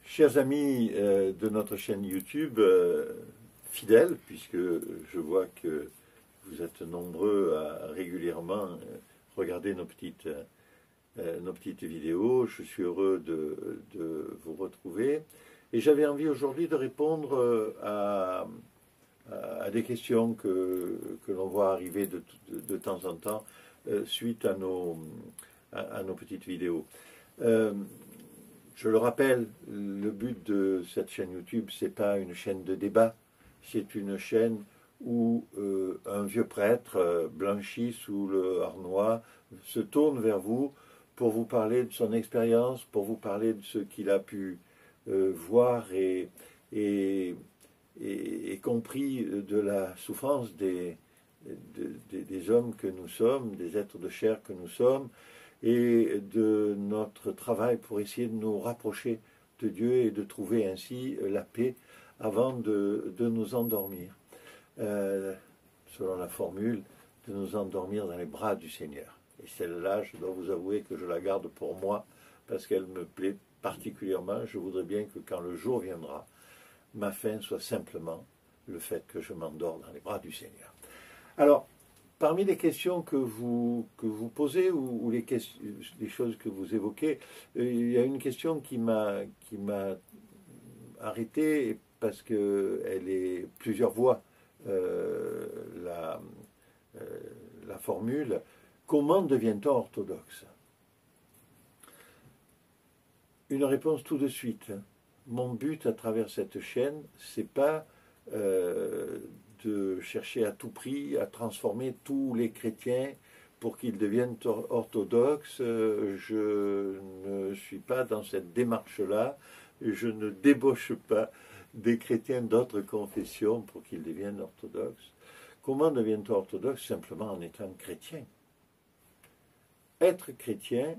Chers amis de notre chaîne YouTube, fidèles, puisque je vois que vous êtes nombreux à régulièrement regarder nos petites vidéos, je suis heureux de vous retrouver. Et j'avais envie aujourd'hui de répondre à des questions que l'on voit arriver de temps en temps suite à nos petites vidéos. Je le rappelle, le but de cette chaîne YouTube, ce n'est pas une chaîne de débat, c'est une chaîne où un vieux prêtre blanchi sous le harnois se tourne vers vous pour vous parler de son expérience, pour vous parler de ce qu'il a pu voir et compris de la souffrance des hommes que nous sommes, des êtres de chair que nous sommes, et de notre travail pour essayer de nous rapprocher de Dieu et de trouver ainsi la paix avant de nous endormir. Selon la formule, de nous endormir dans les bras du Seigneur. Et celle-là, je dois vous avouer que je la garde pour moi, parce qu'elle me plaît particulièrement. Je voudrais bien que quand le jour viendra, ma fin soit simplement le fait que je m'endors dans les bras du Seigneur. Alors, parmi les questions que vous posez ou les choses que vous évoquez, il y a une question qui m'a arrêté parce qu'elle est plusieurs voix. La formule « Comment devient-on orthodoxe ?» Une réponse tout de suite. Mon but à travers cette chaîne, c'est pas de chercher à tout prix à transformer tous les chrétiens pour qu'ils deviennent orthodoxes. Je ne suis pas dans cette démarche-là. Je ne débauche pas des chrétiens d'autres confessions pour qu'ils deviennent orthodoxes. Comment devient-on orthodoxe? Simplement en étant chrétien. Être chrétien,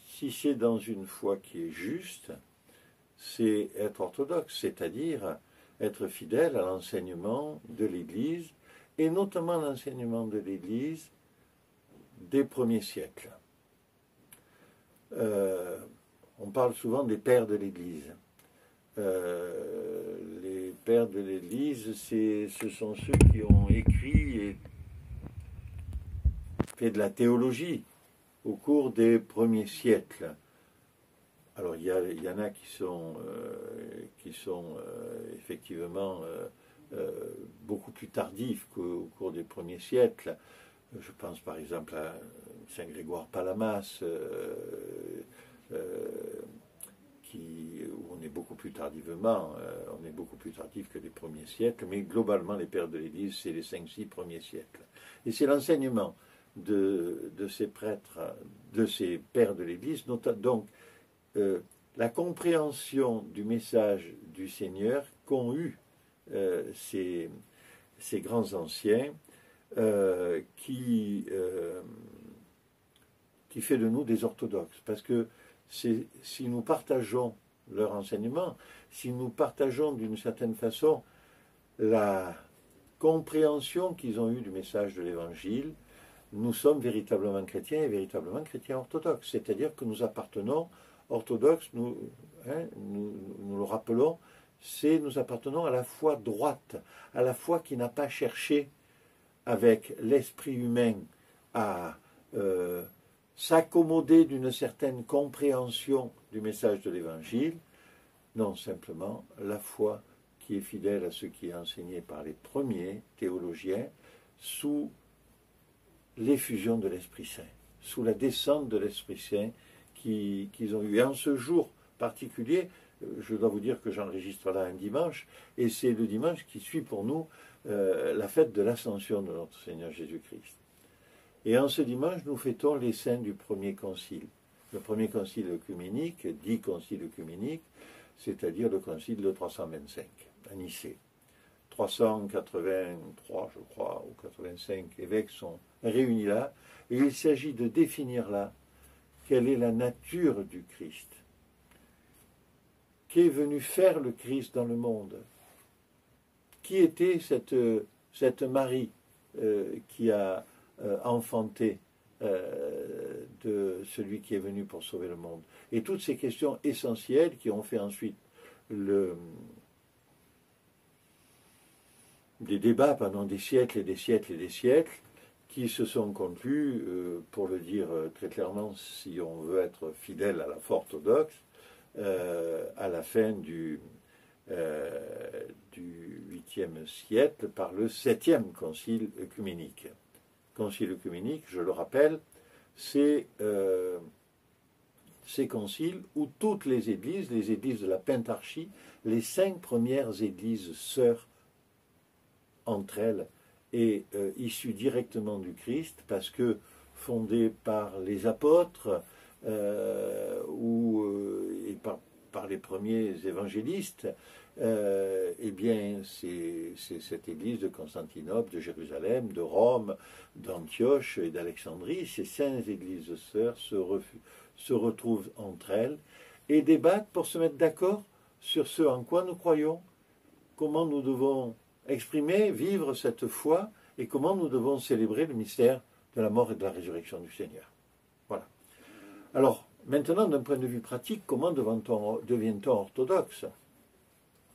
si c'est dans une foi qui est juste, c'est être orthodoxe, c'est-à-dire être fidèle à l'enseignement de l'Église, et notamment l'enseignement de l'Église des premiers siècles. On parle souvent des pères de l'Église. Les pères de l'Église, ce sont ceux qui ont écrit et fait de la théologie au cours des premiers siècles. Alors il y en a qui sont effectivement beaucoup plus tardifs qu'au cours des premiers siècles. Je pense par exemple à Saint Grégoire Palamas, où on est beaucoup plus tardivement, on est beaucoup plus tardif que les premiers siècles, mais globalement les pères de l'Église, c'est les 5-6 premiers siècles. Et c'est l'enseignement de ces prêtres, de ces pères de l'Église, donc la compréhension du message du Seigneur qu'ont eu ces grands anciens, qui fait de nous des orthodoxes. Parce que si nous partageons leur enseignement, si nous partageons d'une certaine façon la compréhension qu'ils ont eue du message de l'Évangile, nous sommes véritablement chrétiens et véritablement chrétiens orthodoxes. C'est-à-dire que nous appartenons orthodoxes, nous le rappelons, nous appartenons à la foi droite, à la foi qui n'a pas cherché avec l'esprit humain à s'accommoder d'une certaine compréhension du message de l'Évangile, non, simplement la foi qui est fidèle à ce qui est enseigné par les premiers théologiens sous l'effusion de l'Esprit Saint, sous la descente de l'Esprit Saint qu'ils ont eu. Et en ce jour particulier, je dois vous dire que j'enregistre là un dimanche, et c'est le dimanche qui suit pour nous la fête de l'Ascension de notre Seigneur Jésus-Christ. Et en ce dimanche, nous fêtons les saints du premier concile. Le premier concile œcuménique, dit concile œcuménique, c'est-à-dire le concile de 325, à Nicée. 383, je crois, ou 85 évêques sont réunis là, et il s'agit de définir là quelle est la nature du Christ. Qu'est venu faire le Christ dans le monde? Qui était cette Marie qui a enfanté de celui qui est venu pour sauver le monde. Et toutes ces questions essentielles qui ont fait ensuite des débats pendant des siècles et des siècles et des siècles, qui se sont conclus, pour le dire très clairement, si on veut être fidèle à la foi orthodoxe, à la fin du 8e siècle par le 7e concile œcuménique. Concile œcuménique, je le rappelle, c'est ces conciles où toutes les églises de la Pentarchie, les 5 premières églises sœurs entre elles, et issues directement du Christ, parce que fondées par les apôtres et par les premiers évangélistes, eh bien, c'est cette église de Constantinople, de Jérusalem, de Rome, d'Antioche et d'Alexandrie. Ces 5 églises sœurs se retrouvent entre elles et débattent pour se mettre d'accord sur ce en quoi nous croyons, comment nous devons exprimer, vivre cette foi et comment nous devons célébrer le mystère de la mort et de la résurrection du Seigneur. Voilà. Alors, maintenant, d'un point de vue pratique, comment devient-on orthodoxe?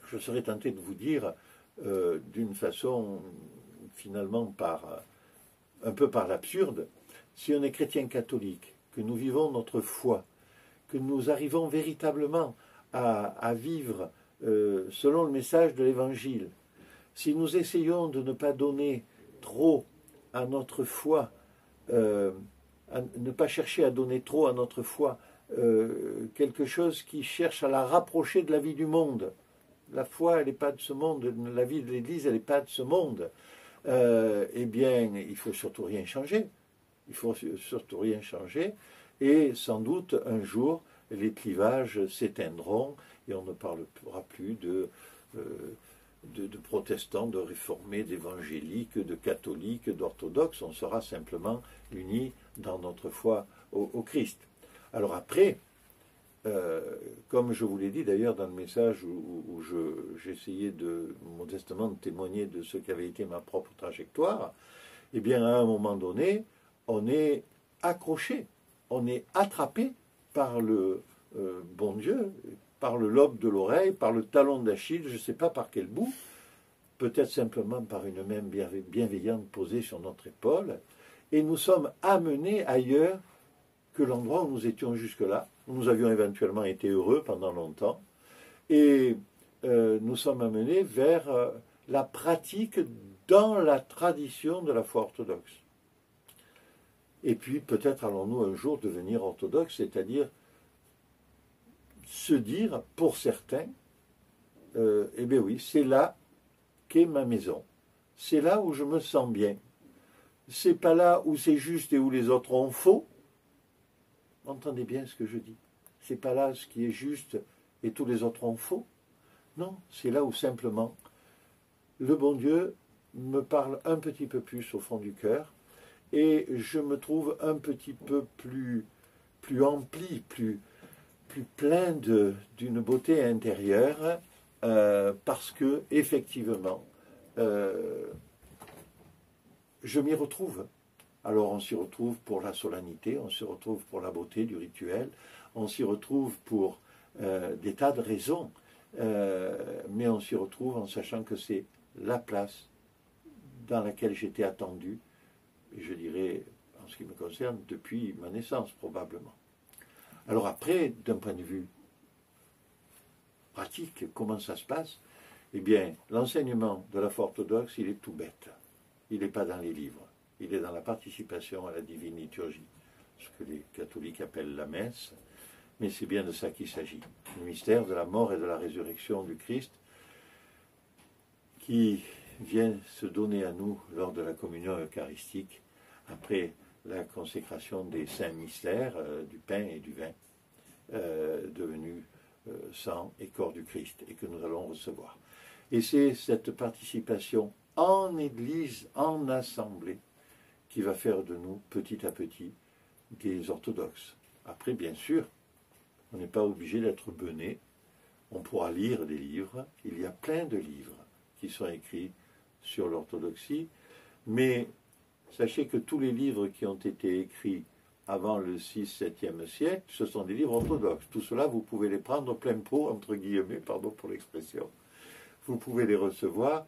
Je serais tenté de vous dire, d'une façon, finalement, un peu par l'absurde, si on est chrétien catholique, que nous vivons notre foi, que nous arrivons véritablement à vivre selon le message de l'Évangile, si nous essayons de ne pas donner trop à notre foi, à ne pas chercher à donner trop à notre foi quelque chose qui cherche à la rapprocher de la vie du monde. La foi, elle n'est pas de ce monde, la vie de l'Église, elle n'est pas de ce monde. Eh bien, il ne faut surtout rien changer. Il faut surtout rien changer. Et sans doute, un jour, les clivages s'éteindront et on ne parlera plus de protestants, de réformés, d'évangéliques, de catholiques, d'orthodoxes. On sera simplement unis dans notre foi au Christ. Alors après, comme je vous l'ai dit d'ailleurs dans le message où j'essayais modestement de témoigner de ce qu'avait été ma propre trajectoire, eh bien à un moment donné, on est accroché, on est attrapé par le bon Dieu, par le lobe de l'oreille, par le talon d'Achille, je ne sais pas par quel bout, peut-être simplement par une main bienveillante posée sur notre épaule, et nous sommes amenés ailleurs que l'endroit où nous étions jusque-là, où nous avions éventuellement été heureux pendant longtemps, et nous sommes amenés vers la pratique dans la tradition de la foi orthodoxe. Et puis peut-être allons-nous un jour devenir orthodoxes, c'est-à-dire se dire, pour certains, eh bien oui, c'est là qu'est ma maison. C'est là où je me sens bien. C'est pas là où c'est juste et où les autres ont faux. Entendez bien ce que je dis. C'est pas là ce qui est juste et tous les autres ont faux. Non, c'est là où simplement le bon Dieu me parle un petit peu plus au fond du cœur et je me trouve un petit peu plus empli, plus plein d'une beauté intérieure parce que effectivement je m'y retrouve. Alors on s'y retrouve pour la solennité, on s'y retrouve pour la beauté du rituel, on s'y retrouve pour des tas de raisons, mais on s'y retrouve en sachant que c'est la place dans laquelle j'étais attendu, et je dirais, en ce qui me concerne, depuis ma naissance probablement. Alors après, d'un point de vue pratique, comment ça se passe? Eh bien, l'enseignement de la foi orthodoxe, il est tout bête. Il n'est pas dans les livres. Il est dans la participation à la divine liturgie, ce que les catholiques appellent la messe, mais c'est bien de ça qu'il s'agit. Le mystère de la mort et de la résurrection du Christ qui vient se donner à nous lors de la communion eucharistique, après la consécration des saints mystères, du pain et du vin, devenus sang et corps du Christ, et que nous allons recevoir. Et c'est cette participation en Église, en assemblée, qui va faire de nous, petit à petit, des orthodoxes. Après, bien sûr, on n'est pas obligé d'être bené. On pourra lire des livres. Il y a plein de livres qui sont écrits sur l'orthodoxie. Mais sachez que tous les livres qui ont été écrits avant le 6-7e siècle, ce sont des livres orthodoxes. Tout cela, vous pouvez les prendre plein pot, entre guillemets, pardon pour l'expression. Vous pouvez les recevoir.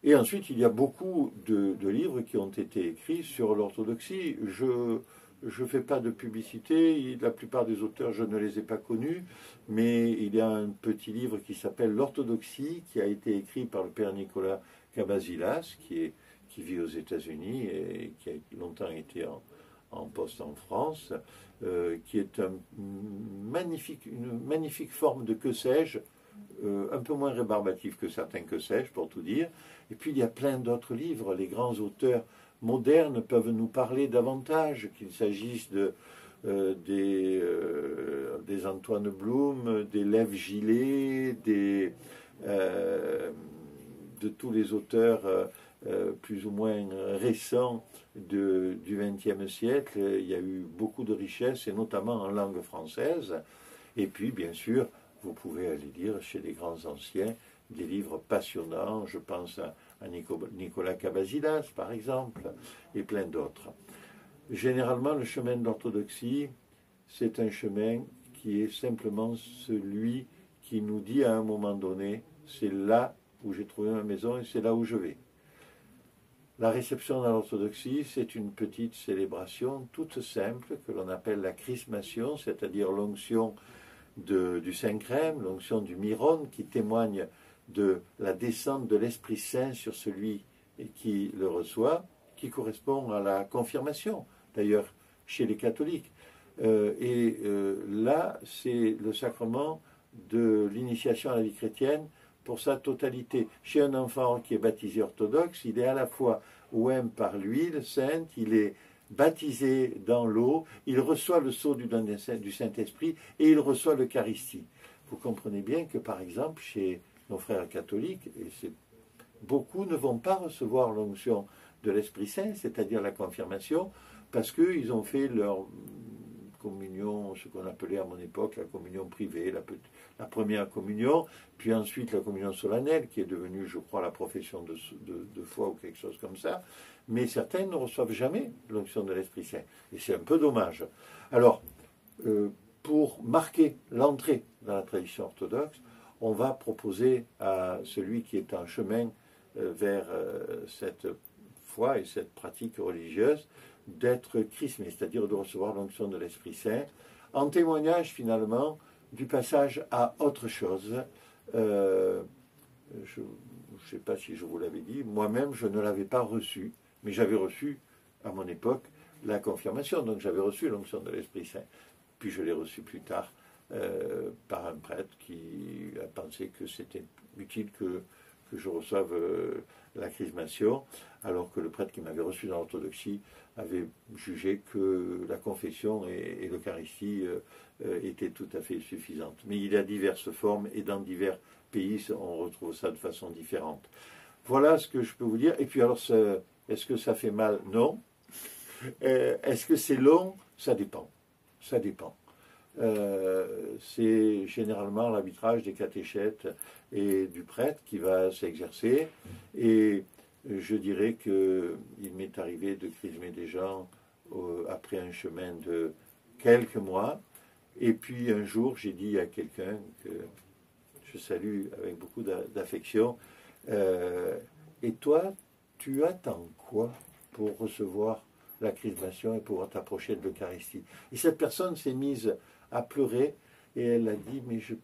Et ensuite, il y a beaucoup de livres qui ont été écrits sur l'orthodoxie. Je ne fais pas de publicité, la plupart des auteurs, je ne les ai pas connus, mais il y a un petit livre qui s'appelle L'Orthodoxie, qui a été écrit par le père Nicolas Cabasilas, qui vit aux États-Unis et qui a longtemps été en poste en France, qui est une magnifique forme de que sais-je, un peu moins rébarbatif que certains que sais-je, pour tout dire. Et puis il y a plein d'autres livres. Les grands auteurs modernes peuvent nous parler davantage, qu'il s'agisse des Antoine Bloom, des Lev Gillet, de tous les auteurs plus ou moins récents du XXe siècle. Il y a eu beaucoup de richesses, et notamment en langue française. Et puis, bien sûr, vous pouvez aller lire chez les grands anciens des livres passionnants. Je pense à Nicolas Cabasilas, par exemple, et plein d'autres. Généralement, le chemin de l'orthodoxie, c'est un chemin qui est simplement celui qui nous dit à un moment donné, c'est là où j'ai trouvé ma maison et c'est là où je vais. La réception dans l'orthodoxie, c'est une petite célébration toute simple que l'on appelle la chrismation, c'est-à-dire l'onction du Saint-Crème, l'onction du Myron, qui témoigne de la descente de l'Esprit Saint sur celui qui le reçoit, qui correspond à la confirmation, d'ailleurs chez les catholiques. Là, c'est le sacrement de l'initiation à la vie chrétienne pour sa totalité. Chez un enfant qui est baptisé orthodoxe, il est à la fois ouïm par l'huile sainte, il est baptisé dans l'eau, il reçoit le sceau du Saint-Esprit et il reçoit l'Eucharistie. Vous comprenez bien que, par exemple, chez nos frères catholiques, et beaucoup ne vont pas recevoir l'onction de l'Esprit Saint, c'est-à-dire la confirmation, parce qu'ils ont fait leur communion, ce qu'on appelait à mon époque la communion privée, la première communion, puis ensuite la communion solennelle, qui est devenue, je crois, la profession de foi ou quelque chose comme ça. Mais certains ne reçoivent jamais l'onction de l'Esprit Saint. Et c'est un peu dommage. Alors, pour marquer l'entrée dans la tradition orthodoxe, on va proposer à celui qui est en chemin vers cette foi et cette pratique religieuse d'être chrismé, c'est-à-dire de recevoir l'onction de l'Esprit Saint, en témoignage finalement du passage à autre chose. Je ne sais pas si je vous l'avais dit, moi-même je ne l'avais pas reçu, mais j'avais reçu à mon époque la confirmation, donc j'avais reçu l'onction de l'Esprit Saint. Puis je l'ai reçu plus tard par un prêtre qui a pensé que c'était utile que je reçoive la chrismation, alors que le prêtre qui m'avait reçu dans l'orthodoxie avait jugé que la confession et l'Eucharistie étaient tout à fait suffisantes. Mais il y a diverses formes et dans divers pays, on retrouve ça de façon différente. Voilà ce que je peux vous dire. Et puis alors, est-ce que ça fait mal? Non. Est-ce que c'est long? Ça dépend. Ça dépend. C'est généralement l'arbitrage des catéchètes et du prêtre qui va s'exercer. Et je dirais qu'il m'est arrivé de chrismer des gens après un chemin de quelques mois. Et puis un jour, j'ai dit à quelqu'un que je salue avec beaucoup d'affection, et toi, tu attends quoi pour recevoir la chrismation et pouvoir t'approcher de l'Eucharistie? Et cette personne s'est mise à pleurer et elle a dit, mais je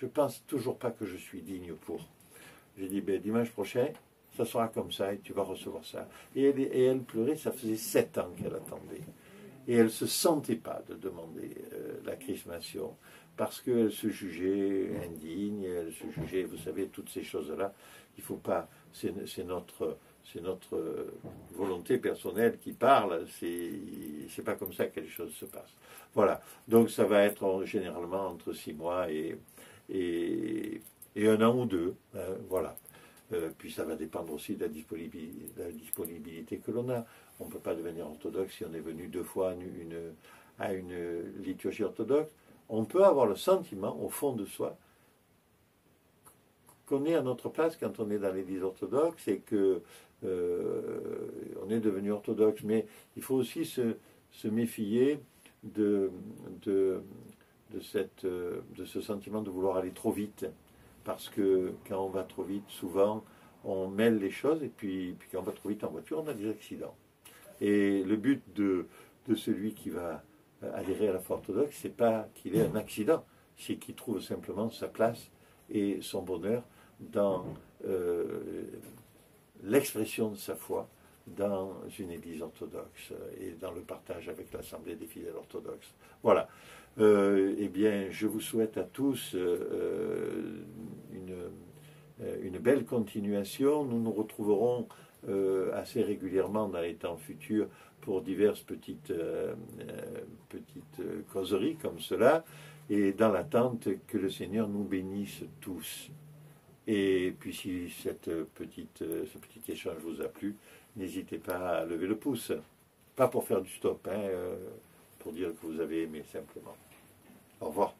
pense toujours pas que je suis digne pour. J'ai dit, dimanche prochain, ça sera comme ça et tu vas recevoir ça. Et elle pleurait, ça faisait 7 ans qu'elle attendait. Et elle ne se sentait pas de demander la chrismation parce qu'elle se jugeait indigne, elle se jugeait, vous savez, toutes ces choses-là. Il ne faut pas, c'est notre volonté personnelle qui parle, c'est pas comme ça que les choses se passent. Voilà, donc ça va être généralement entre 6 mois et 1 an ou 2, voilà. Puis ça va dépendre aussi de la disponibilité que l'on a. On ne peut pas devenir orthodoxe si on est venu 2 fois à une liturgie orthodoxe. On peut avoir le sentiment, au fond de soi, qu'on est à notre place quand on est dans l'église orthodoxe et que on est devenu orthodoxe, mais il faut aussi se méfier de ce sentiment de vouloir aller trop vite, parce que quand on va trop vite, souvent, on mêle les choses, et puis quand on va trop vite en voiture, on a des accidents. Et le but de celui qui va adhérer à la foi orthodoxe, c'est pas qu'il ait un accident, c'est qu'il trouve simplement sa place et son bonheur dans l'expression de sa foi dans une église orthodoxe et dans le partage avec l'Assemblée des fidèles orthodoxes. Voilà. Eh bien, je vous souhaite à tous une belle continuation. Nous nous retrouverons assez régulièrement dans les temps futurs pour diverses petites causeries comme cela, et dans l'attente que le Seigneur nous bénisse tous. Et puis si ce petit échange vous a plu, n'hésitez pas à lever le pouce. Pas pour faire du stop, pour dire que vous avez aimé simplement. Au revoir.